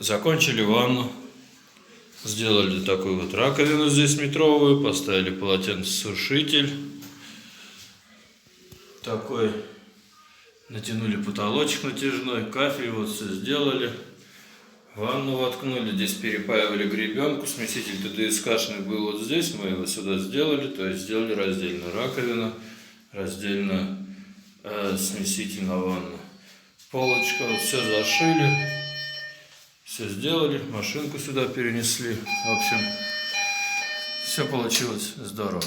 Закончили ванну. Сделали такую вот раковину здесь метровую. Поставили полотенцесушитель. Такой. Натянули потолочек натяжной. Кафель вот все сделали. Ванну воткнули. Здесь перепаивали гребенку. Смеситель ТДСКшный был вот здесь. Мы его сюда сделали. То есть сделали раздельно раковину. Раздельно смеситель на ванну. Полочка. Вот все зашили. Все сделали, машинку сюда перенесли. В общем, все получилось здорово.